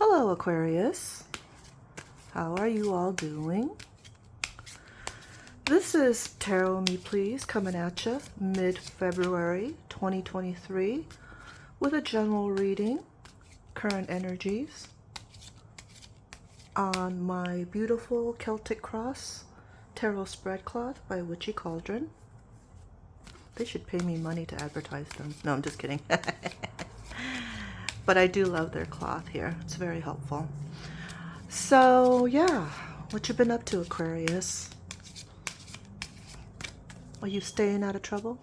Hello, Aquarius. How are you all doing? This is Tarot Me Please coming at you mid-February 2023 with a general reading, current energies, on my beautiful Celtic Cross Tarot spread cloth by Witchy Cauldron. They should pay me money to advertise them. No, I'm just kidding. But I do love their cloth here. It's very helpful. So, yeah. What you been up to, Aquarius? Are you staying out of trouble?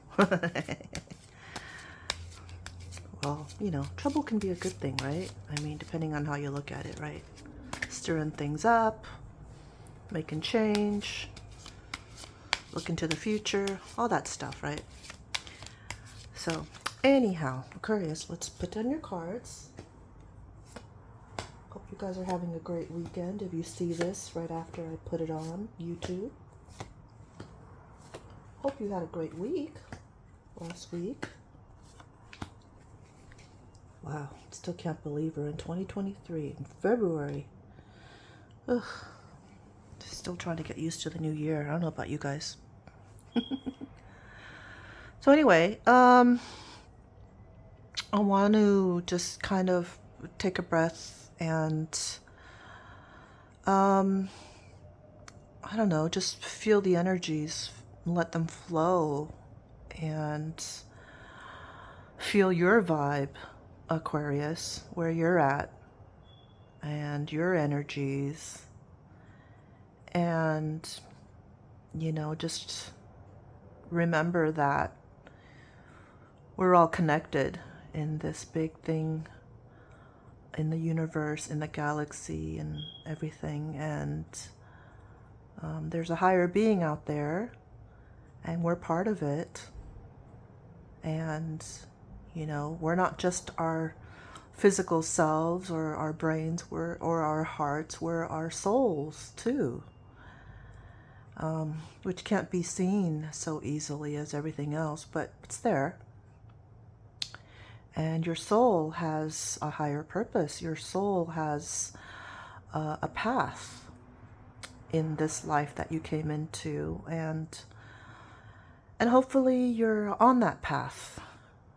Well, you know, trouble can be a good thing, right? I mean, depending on how you look at it, right? Stirring things up, making change, looking to the future, all that stuff, right? So, anyhow, Aquarius, let's put down your cards. Hope you guys are having a great weekend. If you see this right after I put it on YouTube. Hope you had a great week last week. Wow, still can't believe we're in 2023 in February. Ugh, still trying to get used to the new year. I don't know about you guys. So anyway, I want to just kind of take a breath and I don't know, just feel the energies, let them flow, and feel your vibe, Aquarius, where you're at, and your energies, and, you know, just remember that we're all connected in this big thing, in the universe, in the galaxy, and everything, and there's a higher being out there, and we're part of it, and, you know, we're not just our physical selves or our brains or our hearts, we're our souls too, which can't be seen so easily as everything else, but it's there. And your soul has a higher purpose. Your soul has a path in this life that you came into, and hopefully you're on that path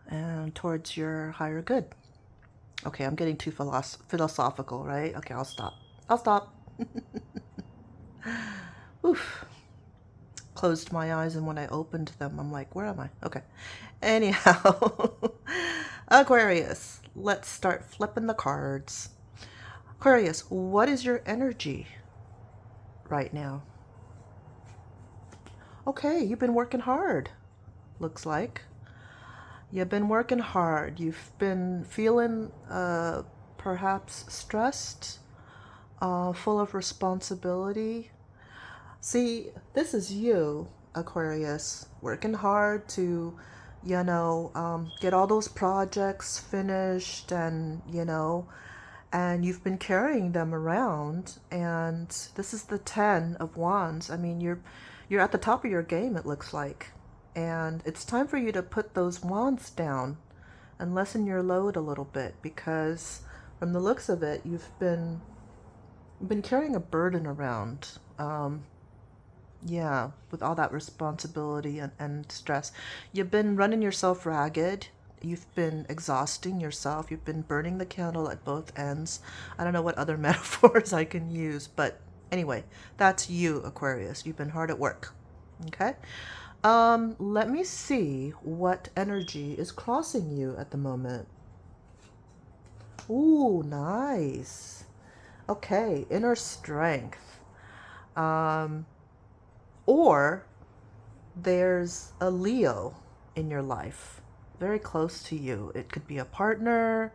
and towards your higher good. Okay, I'm getting too philosophical, right? Okay, I'll stop. Oof. Closed my eyes, and when I opened them, I'm like, where am I? Okay. Anyhow, Aquarius, let's start flipping the cards. Aquarius, what is your energy right now? Okay, you've been working hard, looks like. You've been working hard. You've been feeling perhaps stressed, full of responsibility. See, this is you, Aquarius, working hard to, you know, get all those projects finished, and, you know, and you've been carrying them around, and this is the 10 of Wands. I mean, you're at the top of your game, it looks like, and it's time for you to put those wands down and lessen your load a little bit, because from the looks of it, you've been carrying a burden around. Yeah, with all that responsibility and stress. You've been running yourself ragged. You've been exhausting yourself. You've been burning the candle at both ends. I don't know what other metaphors I can use, but anyway, that's you, Aquarius. You've been hard at work. Okay? Let me see what energy is crossing you at the moment. Ooh, nice. Okay, inner strength. Or there's a Leo in your life, very close to you. It could be a partner,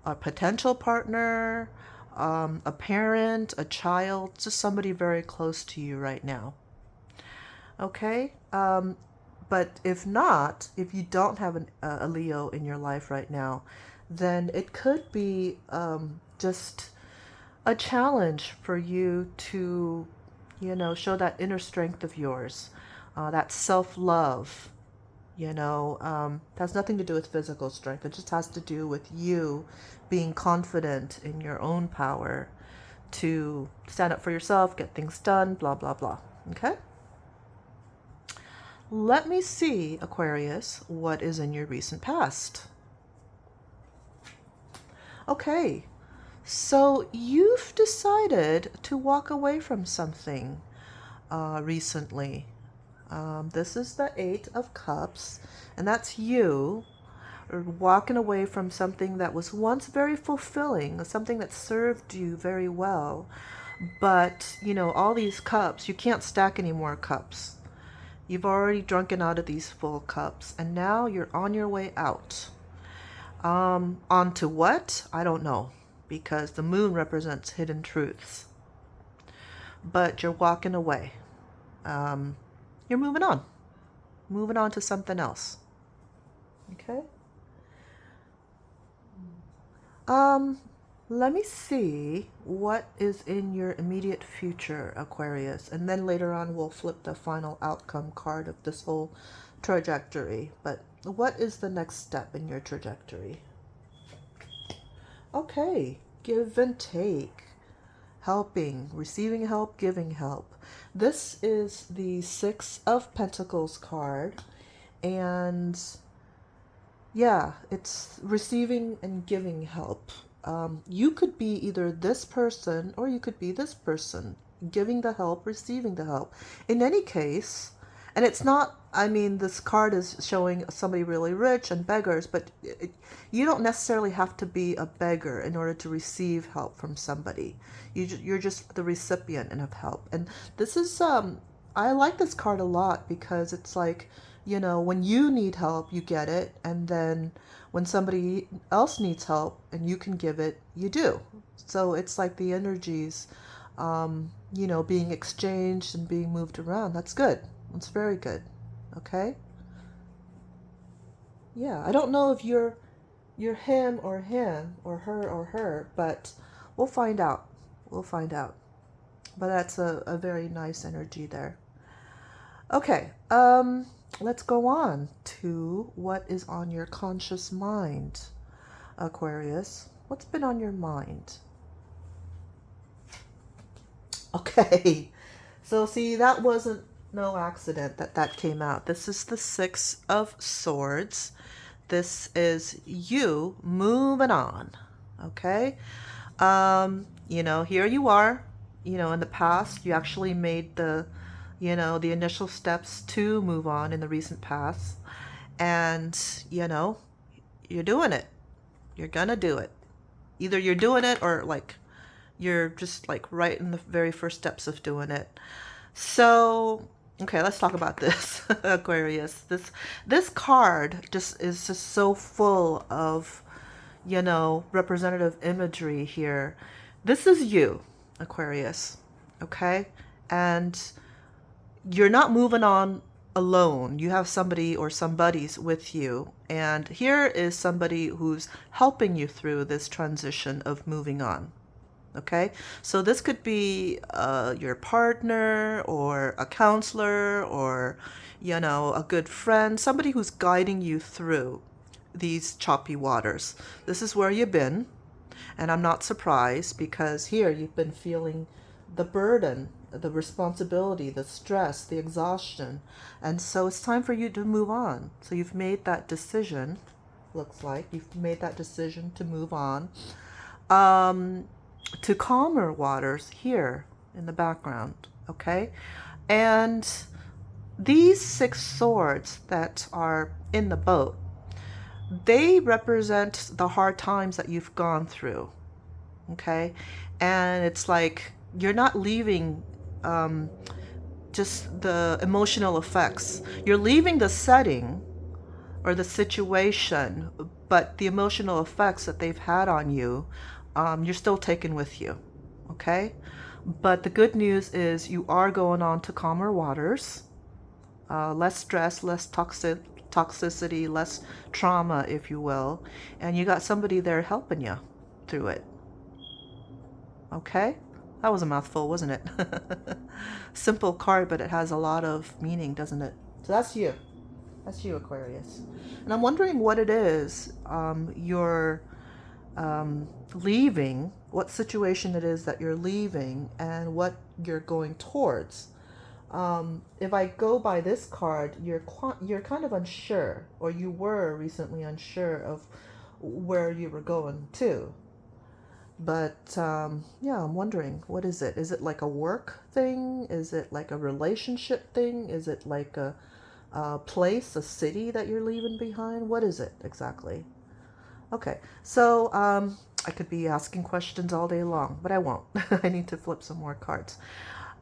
a potential partner, a parent, a child, just somebody very close to you right now. Okay? But if not, if you don't have a Leo in your life right now, then it could be just a challenge for you to, you know, show that inner strength of yours, that self-love, It has nothing to do with physical strength. It just has to do with you being confident in your own power to stand up for yourself, get things done, blah, blah, blah. Okay? Let me see, Aquarius, what is in your recent past. Okay, so you've decided to walk away from something recently. This is the Eight of Cups, and that's you walking away from something that was once very fulfilling, something that served you very well. But, all these cups, you can't stack any more cups. You've already drunken out of these full cups, and now you're on your way out. Onto what? I don't know, because the moon represents hidden truths. But you're walking away. You're moving on to something else. Okay? Let me see what is in your immediate future, Aquarius, and then later on we'll flip the final outcome card of this whole trajectory. But what is the next step in your trajectory? Okay, give and take, helping, receiving help, giving help. This is the Six of Pentacles card, and yeah, it's receiving and giving help. You could be either this person or you could be this person, giving the help, receiving the help. In any case, and it's not, this card is showing somebody really rich and beggars, but you don't necessarily have to be a beggar in order to receive help from somebody. You're just the recipient of help. And this is, I like this card a lot because it's like, when you need help, you get it. And then when somebody else needs help and you can give it, you do. So it's like the energies, being exchanged and being moved around. That's good. That's very good. Okay? Yeah, I don't know if you're him or her, but we'll find out. We'll find out. But that's a very nice energy there. Okay, let's go on to what is on your conscious mind, Aquarius. What's been on your mind? Okay, so see, that wasn't no accident that came out. This is the Six of Swords. This is you moving on, okay? Here you are, in the past, you actually made the initial steps to move on in the recent past. And, you're doing it. You're gonna do it. Either you're doing it or you're just right in the very first steps of doing it. So, okay, let's talk about this, Aquarius. This card is just so full of, representative imagery here. This is you, Aquarius, okay? And you're not moving on alone. You have somebody or somebodies with you. And here is somebody who's helping you through this transition of moving on. Okay, so this could be your partner or a counselor or, a good friend, somebody who's guiding you through these choppy waters. This is where you've been, and I'm not surprised because here you've been feeling the burden, the responsibility, the stress, the exhaustion, and so it's time for you to move on. So you've made that decision, looks like you've made that decision to move on. To calmer waters here in the background, okay? And these six swords that are in the boat, they represent the hard times that you've gone through, okay? And it's like you're not leaving just the emotional effects. You're leaving the setting or the situation, but the emotional effects that they've had on you, you're still taking with you, okay? But the good news is you are going on to calmer waters, less stress, less toxicity, less trauma, if you will, and you got somebody there helping you through it, okay? That was a mouthful, wasn't it? Simple card, but it has a lot of meaning, doesn't it? So that's you. That's you, Aquarius. And I'm wondering what it is you're leaving, what situation it is that you're leaving, and what you're going towards. If I go by this card, you're kind of unsure, or you were recently unsure of where you were going to. But yeah, I'm wondering, what is it? Is it like a work thing? Is it like a relationship thing? Is it like a place, a city that you're leaving behind? What is it exactly? Okay, so I could be asking questions all day long, but I won't. I need to flip some more cards.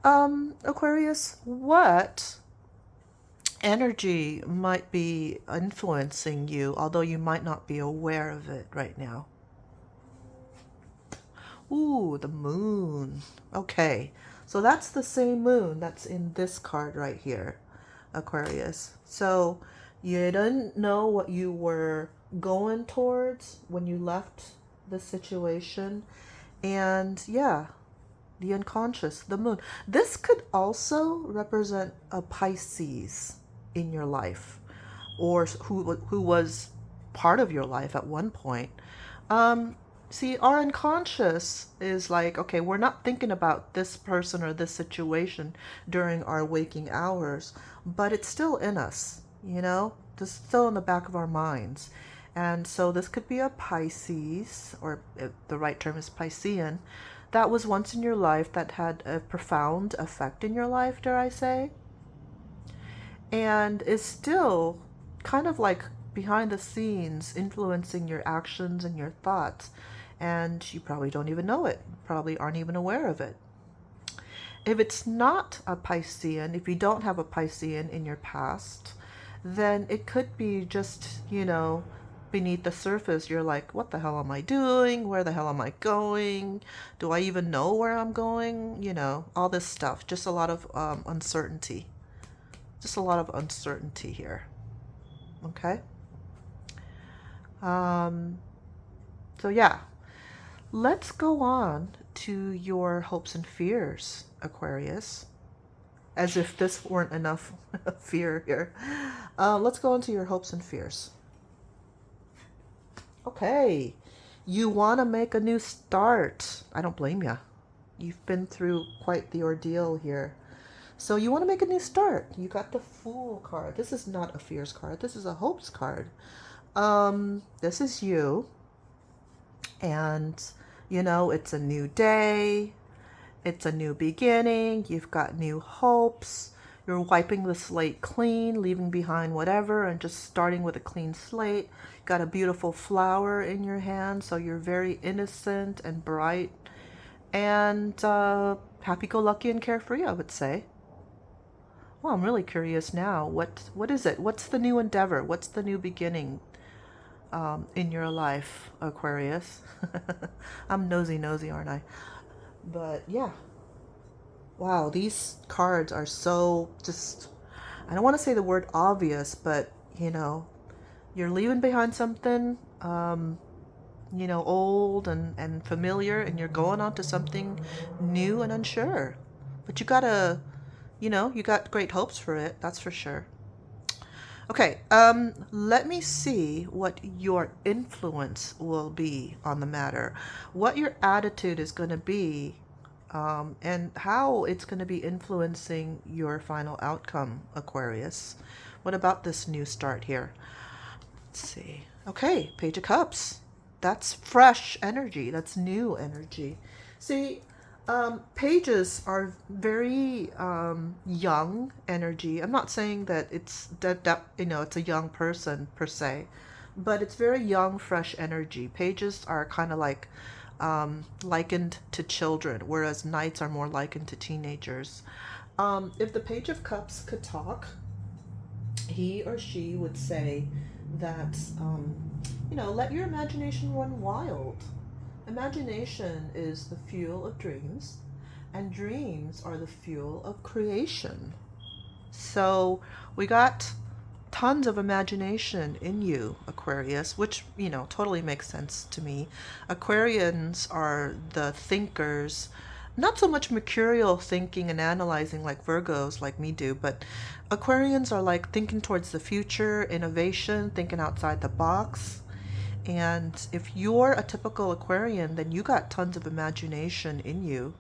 Aquarius, what energy might be influencing you, although you might not be aware of it right now? Ooh, the moon. Okay, so that's the same moon that's in this card right here, Aquarius. So you didn't know what you were going towards when you left the situation. And yeah, the unconscious, the moon. This could also represent a Pisces in your life, or who was part of your life at one point. See, our unconscious is like, okay, we're not thinking about this person or this situation during our waking hours, but it's still in us, you know? It's still in the back of our minds. And so this could be a Pisces, or the right term is Piscean, that was once in your life that had a profound effect in your life, dare I say, and is still kind of like behind the scenes influencing your actions and your thoughts. And you probably don't even know it, probably aren't even aware of it. If it's not a Piscean, if you don't have a Piscean in your past, then it could be just, beneath the surface. You're like, what the hell am I doing? Where the hell am I going? Do I even know where I'm going? All this stuff. Just a lot of uncertainty. Just a lot of uncertainty here. Okay? So yeah, let's go on to your hopes and fears, Aquarius. As if this weren't enough fear here. Let's go into your hopes and fears. Okay, you want to make a new start. I don't blame you. You've been through quite the ordeal here. So you want to make a new start. You got the Fool card. This is not a fears card. This is a hopes card. This is you. And, it's a new day. It's a new beginning. You've got new hopes. You're wiping the slate clean, leaving behind whatever, and just starting with a clean slate. Got a beautiful flower in your hand, so you're very innocent and bright and happy-go-lucky and carefree, I would say. Well, I'm really curious now. What is it? What's the new endeavor? What's the new beginning in your life, Aquarius? I'm nosy, aren't I? But yeah. Wow, these cards are so just, I don't want to say the word obvious, but you're leaving behind something, old and familiar, and you're going on to something new and unsure. But you gotta, you got great hopes for it, that's for sure. Okay, let me see what your influence will be on the matter, what your attitude is going to be, and how it's going to be influencing your final outcome, Aquarius. What about this new start here? Let's see. Okay, Page of Cups. That's fresh energy. That's new energy. See, pages are very young energy. I'm not saying that it's it's a young person per se, but it's very young, fresh energy. Pages are kind of like likened to children, whereas knights are more likened to teenagers. If the Page of Cups could talk, he or she would say that, let your imagination run wild. Imagination is the fuel of dreams, and dreams are the fuel of creation. So we got tons of imagination in you, Aquarius, which, totally makes sense to me. Aquarians are the thinkers, Not so much mercurial thinking and analyzing like Virgos, like me do, but Aquarians are like thinking towards the future, innovation, thinking outside the box. And if you're a typical Aquarian, then you got tons of imagination in you,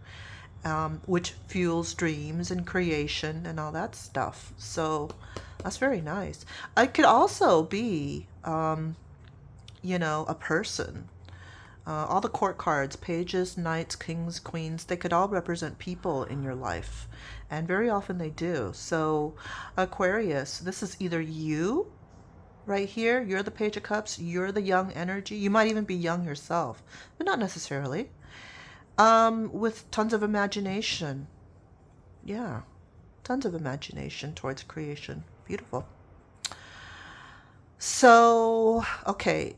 which fuels dreams and creation and all that stuff. So that's very nice. I could also be, a person. All the court cards, pages, knights, kings, queens, they could all represent people in your life. And very often they do. So, Aquarius, this is either you right here, you're the Page of Cups, you're the young energy. You might even be young yourself, but not necessarily. With tons of imagination. Yeah, tons of imagination towards creation. Beautiful. So, okay,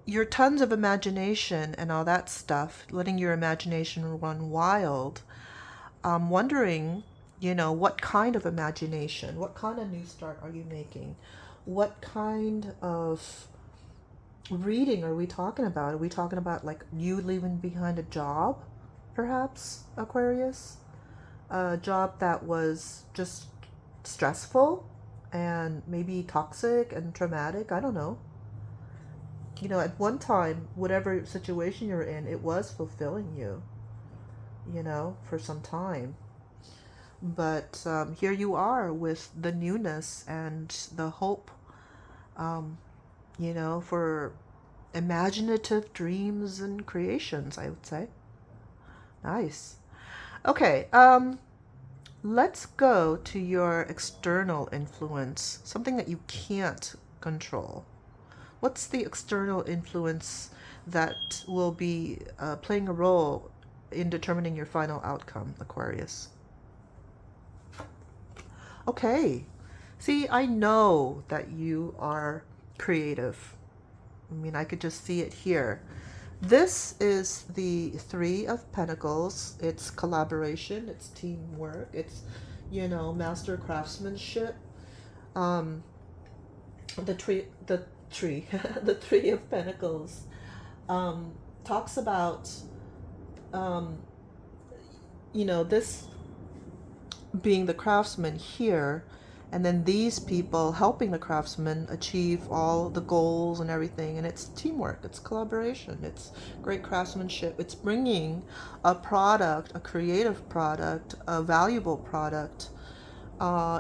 your tons of imagination and all that stuff, letting your imagination run wild. I'm wondering, what kind of imagination, what kind of new start are you making? What kind of reading are we talking about? Are we talking about like you leaving behind a job, perhaps, Aquarius? A job that was just stressful and maybe toxic and traumatic? I don't know. At one time, whatever situation you're in, it was fulfilling you, for some time. But here you are with the newness and the hope, for imaginative dreams and creations, I would say. Nice. Okay, let's go to your external influence, something that you can't control. What's the external influence that will be playing a role in determining your final outcome, Aquarius? Okay. See, I know that you are creative. I mean, I could just see it here. This is the Three of Pentacles. It's collaboration, it's teamwork, it's, master craftsmanship. Um, the tree, the Three of Pentacles, talks about, um, this being the craftsman here, and then these people helping the craftsman achieve all the goals and everything. And it's teamwork, it's collaboration, it's great craftsmanship. It's bringing a product, a creative product, a valuable product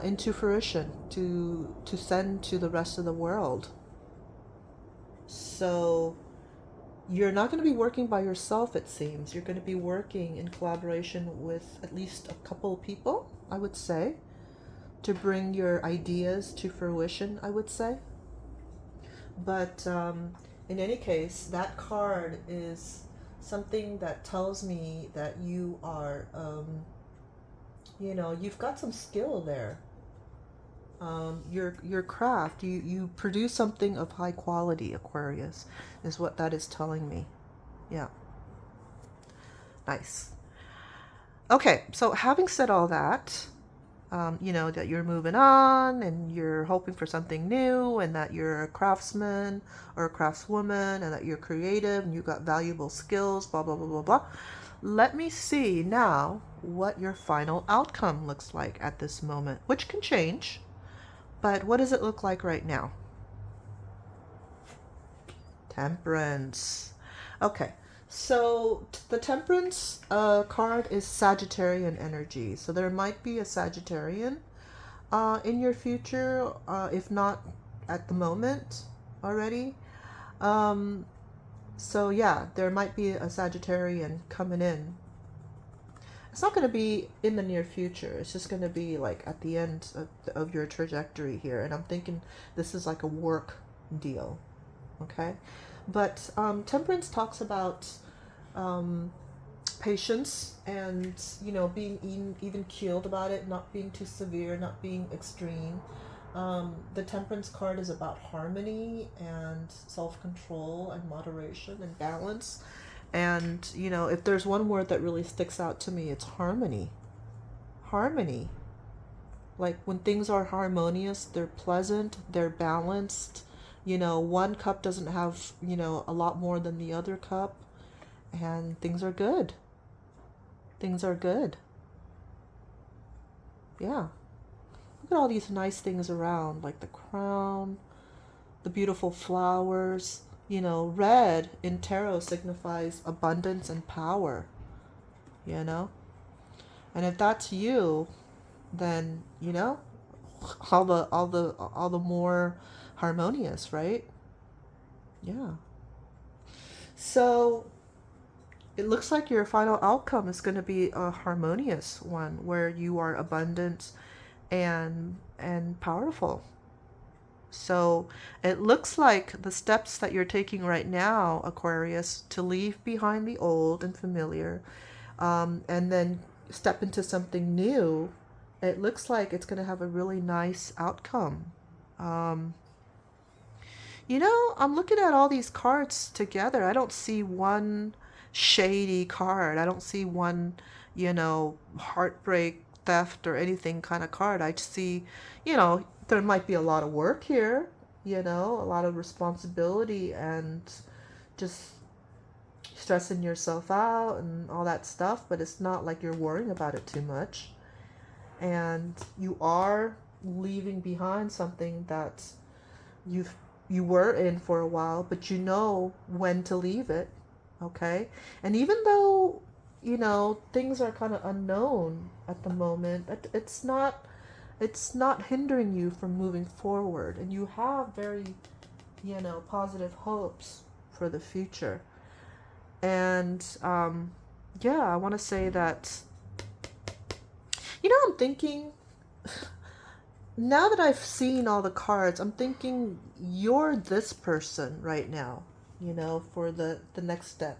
into fruition to send to the rest of the world. So you're not going to be working by yourself, it seems. You're going to be working in collaboration with at least a couple of people, I would say, to bring your ideas to fruition, I would say. But in any case, that card is something that tells me that you are, you've got some skill there. Your craft, you produce something of high quality, Aquarius, is what that is telling me. Yeah. Nice. Okay, so having said all that, that you're moving on and you're hoping for something new, and that you're a craftsman or a craftswoman, and that you're creative and you've got valuable skills, blah, blah, blah, blah, blah. Let me see now what your final outcome looks like at this moment, which can change. But what does it look like right now? Temperance. Okay, so the Temperance card is Sagittarian energy. So there might be a Sagittarian in your future, if not at the moment already. So yeah, there might be a Sagittarian coming in. It's not going to be in the near future. It's just going to be like at the end of your trajectory here. And I'm thinking this is like a work deal. Okay. But Temperance talks about patience and, being even keeled about it, not being too severe, not being extreme. The Temperance card is about harmony and self-control and moderation and balance. And, if there's one word that really sticks out to me, it's harmony. Harmony. Like when things are harmonious, they're pleasant, they're balanced. One cup doesn't have, a lot more than the other cup, and things are good. Things are good. Yeah. Look at all these nice things around, like the crown, the beautiful flowers. You know, red in tarot signifies abundance and power, you know? And if that's you, then, you know, all the more harmonious, right? Yeah. So it looks like your final outcome is going to be a harmonious one where you are abundant and powerful. So it looks like the steps that you're taking right now, Aquarius, to leave behind the old and familiar, and then step into something new, it looks like it's going to have a really nice outcome. Um, you know, I'm looking at all these cards together. I don't see one shady card. I don't see one, you know, heartbreak, theft, or anything kind of card. I just see, you know, there might be a lot of work here, you know, a lot of responsibility and just stressing yourself out and all that stuff, but it's not like you're worrying about it too much. And you are leaving behind something that you've you were in for a while, but you know when to leave it, okay? And even though, you know, things are kind of unknown at the moment, it's not hindering you from moving forward, and you have very, you know, positive hopes for the future. And yeah, I want to say that, you know, I'm thinking, now that I've seen all the cards, I'm thinking you're this person right now, you know, for the next step.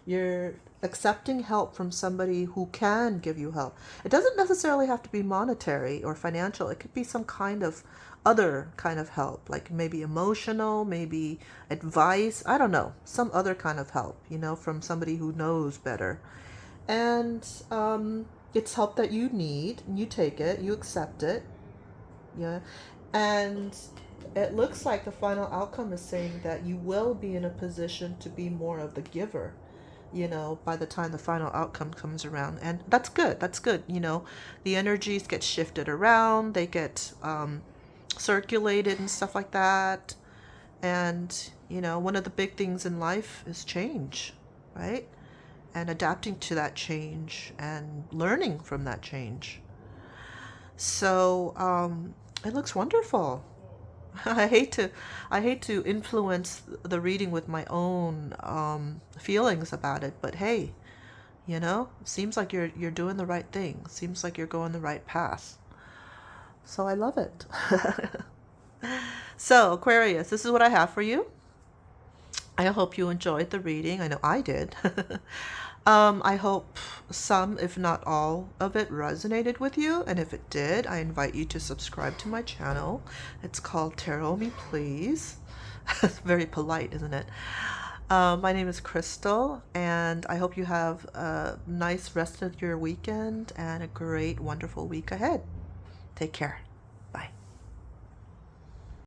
You're accepting help from somebody who can give you help. It doesn't necessarily have to be monetary or financial. It could be some kind of other kind of help, like maybe emotional, maybe advice. I don't know, some other kind of help, you know, from somebody who knows better. And it's help that you need, and you take it, you accept it. Yeah. And it looks like the final outcome is saying that you will be in a position to be more of the giver, you know, by the time the final outcome comes around. And that's good. That's good. You know, the energies get shifted around, they get circulated and stuff like that. And, you know, one of the big things in life is change, right? And adapting to that change and learning from that change. So it looks wonderful. I hate to influence the reading with my own feelings about it, but hey, you know, seems like you're doing the right thing. Seems like you're going the right path. So I love it. So Aquarius, this is what I have for you. I hope you enjoyed the reading. I know I did. I hope some, if not all, of it resonated with you. And if it did, I invite you to subscribe to my channel. It's called Tarot Me Please. It's very polite, isn't it? My name is Crystal, and I hope you have a nice rest of your weekend and a great, wonderful week ahead. Take care.